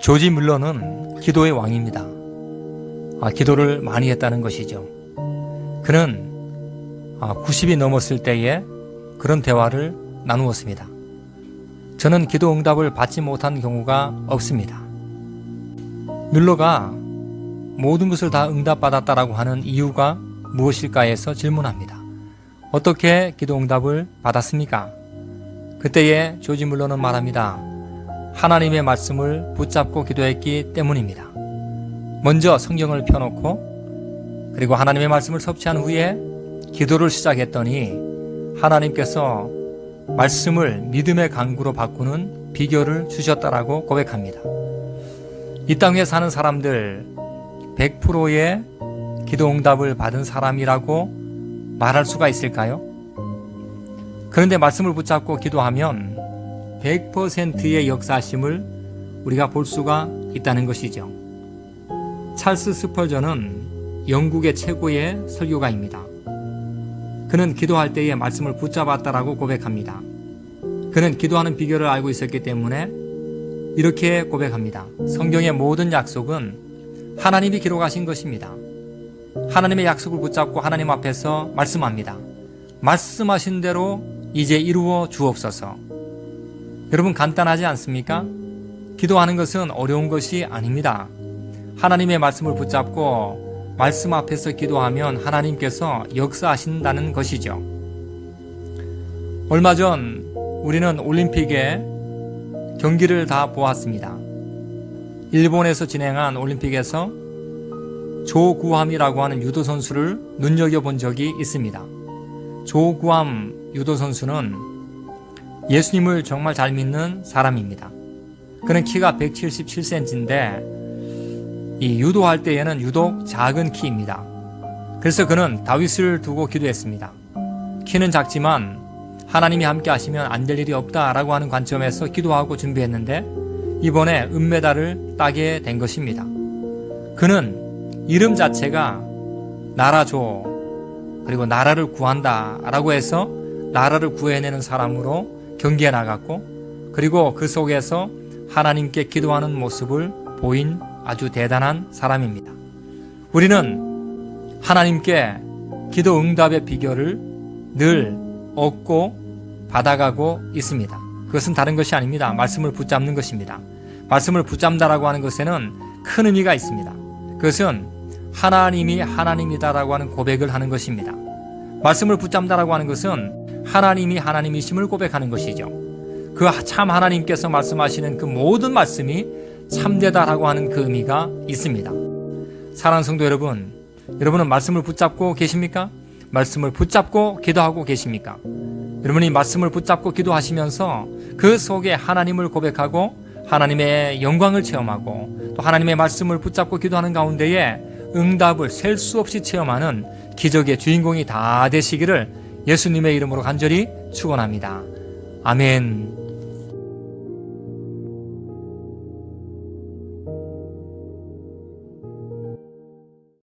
조지 뮬러는 기도의 왕입니다. 기도를 많이 했다는 것이죠. 그는 90이 넘었을 때에 그런 대화를 나누었습니다. 저는 기도 응답을 받지 못한 경우가 없습니다. 뮬러가 모든 것을 다 응답받았다라고 하는 이유가 무엇일까 해서 질문합니다. 어떻게 기도 응답을 받았습니까? 그때에 조지 뮬러는 말합니다. 하나님의 말씀을 붙잡고 기도했기 때문입니다. 먼저 성경을 펴놓고 그리고 하나님의 말씀을 섭취한 후에 기도를 시작했더니 하나님께서 말씀을 믿음의 강구로 바꾸는 비결을 주셨다라고 고백합니다. 이 땅에 사는 사람들 100%의 기도 응답을 받은 사람이라고 말할 수가 있을까요? 그런데 말씀을 붙잡고 기도하면 100%의 역사심을 우리가 볼 수가 있다는 것이죠. 찰스 스펄전은 영국의 최고의 설교가입니다. 그는 기도할 때에 말씀을 붙잡았다라고 고백합니다. 그는 기도하는 비결을 알고 있었기 때문에 이렇게 고백합니다. 성경의 모든 약속은 하나님이 기록하신 것입니다. 하나님의 약속을 붙잡고 하나님 앞에서 말씀합니다. 말씀하신 대로 이제 이루어 주옵소서. 여러분 간단하지 않습니까? 기도하는 것은 어려운 것이 아닙니다. 하나님의 말씀을 붙잡고 말씀 앞에서 기도하면 하나님께서 역사하신다는 것이죠. 얼마 전 우리는 올림픽의 경기를 다 보았습니다. 일본에서 진행한 올림픽에서 조구함이라고 하는 유도 선수를 눈여겨본 적이 있습니다. 조구함 유도 선수는 예수님을 정말 잘 믿는 사람입니다. 그는 키가 177cm인데 이 유도할 때에는 유독 작은 키입니다. 그래서 그는 다윗을 두고 기도했습니다. 키는 작지만 하나님이 함께 하시면 안 될 일이 없다라고 하는 관점에서 기도하고 준비했는데 이번에 은메달을 따게 된 것입니다. 그는 이름 자체가 나라줘 그리고 나라를 구한다 라고 해서 나라를 구해내는 사람으로 경기에 나갔고 그리고 그 속에서 하나님께 기도하는 모습을 보인 아주 대단한 사람입니다. 우리는 하나님께 기도 응답의 비결을 늘 얻고 받아가고 있습니다. 그것은 다른 것이 아닙니다. 말씀을 붙잡는 것입니다. 말씀을 붙잡는다라고 하는 것에는 큰 의미가 있습니다. 그것은 하나님이 하나님이다라고 하는 고백을 하는 것입니다. 말씀을 붙잡는다라고 하는 것은 하나님이 하나님이심을 고백하는 것이죠. 그 참 하나님께서 말씀하시는 그 모든 말씀이 참되다라고 하는 그 의미가 있습니다. 사랑하는 성도 여러분, 여러분은 말씀을 붙잡고 계십니까? 말씀을 붙잡고 기도하고 계십니까? 여러분이 말씀을 붙잡고 기도하시면서 그 속에 하나님을 고백하고 하나님의 영광을 체험하고 또 하나님의 말씀을 붙잡고 기도하는 가운데에 응답을 셀 수 없이 체험하는 기적의 주인공이 다 되시기를 예수님의 이름으로 간절히 축원합니다. 아멘.